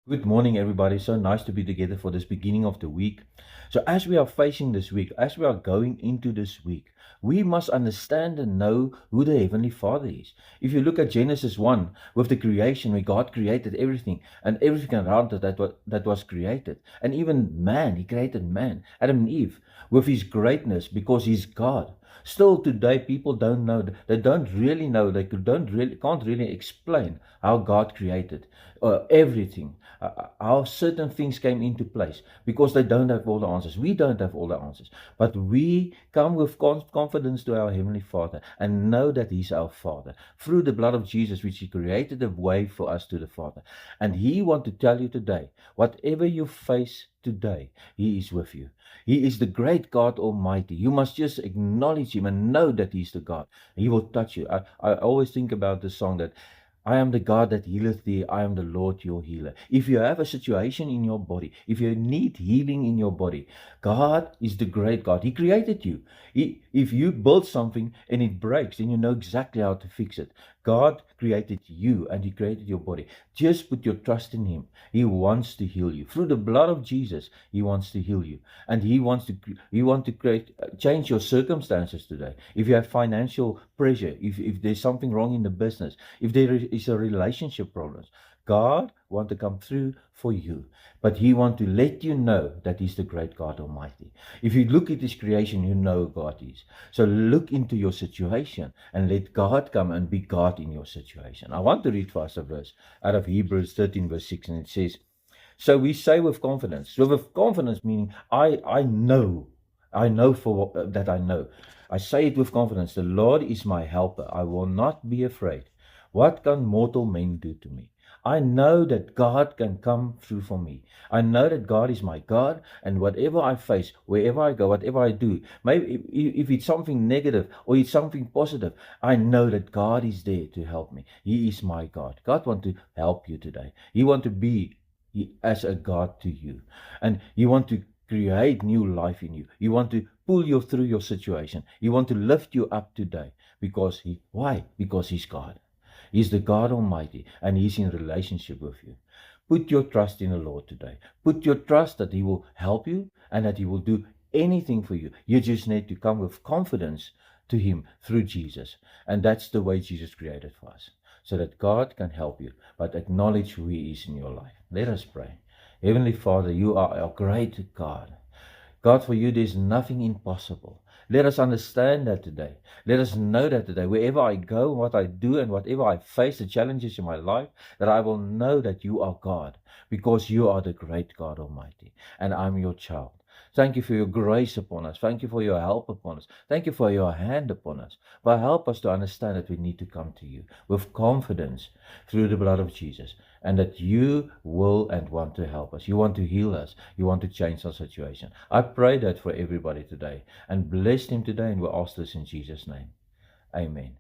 Good morning, everybody. So nice to be together for this beginning of the week. So, as we are facing this week, as we are going into this week, we must understand and know who the Heavenly Father is. If you look at Genesis 1 with the creation, where God created everything and everything around it that was created, and even man, He created man, Adam and Eve, with His greatness because He's God. Still today, people don't know. They don't really know. They can't really explain how God created everything, how certain things came into place because they don't have all the answers. We don't have all the answers, but we come with confidence to our Heavenly Father and know that He's our Father through the blood of Jesus, which He created a way for us to the Father. And He wants to tell you today, whatever you face today, He is with you. He is the great God Almighty. You must just acknowledge Him and know that He's the God. He will touch you. I always think about the song that I am the God that healeth thee. I am the Lord your healer. If you have a situation in your body, if you need healing in your body, God is the great God. He created you. If you build something and it breaks, then you know exactly how to fix it. God created you and He created your body. Just put your trust in Him. He wants to heal you. Through the blood of Jesus, He wants to heal you. And He wants to change your circumstances today. If you have financial pressure, if there's something wrong in the business, if there is a relationship problems, God wants to come through for you. But He wants to let you know that He's the great God Almighty. If you look at His creation, you know God is. So look into your situation and let God come and be God in your situation. I want to read for us a verse out of Hebrews 13 verse 6, and it says, so we say with confidence. So with confidence meaning I know. I know that I know. I say it with confidence. The Lord is my helper. I will not be afraid. What can mortal men do to me? I know that God can come through for me. I know that God is my God, and whatever I face, wherever I go, whatever I do, maybe if it's something negative or it's something positive, I know that God is there to help me. He is my God. God wants to help you today. He wants to be as a God to you, and He wants to create new life in you. He wants to pull you through your situation. He wants to lift you up today because why? Because He's God. He's the God Almighty, and He's in relationship with you. Put your trust in the Lord today. Put your trust that He will help you and that He will do anything for you. You just need to come with confidence to Him through Jesus. And that's the way Jesus created for us, so that God can help you, but acknowledge who He is in your life. Let us pray. Heavenly Father, You are our great God. God, for You there's nothing impossible. Let us understand that today. Let us know that today. Wherever I go, what I do, and whatever I face, the challenges in my life, that I will know that You are God, because You are the great God Almighty, and I'm Your child. Thank You for Your grace upon us. Thank You for Your help upon us. Thank You for Your hand upon us. But help us to understand that we need to come to You with confidence through the blood of Jesus, and that You will and want to help us. You want to heal us. You want to change our situation. I pray that for everybody today, and bless them today, and we ask this in Jesus' name. Amen.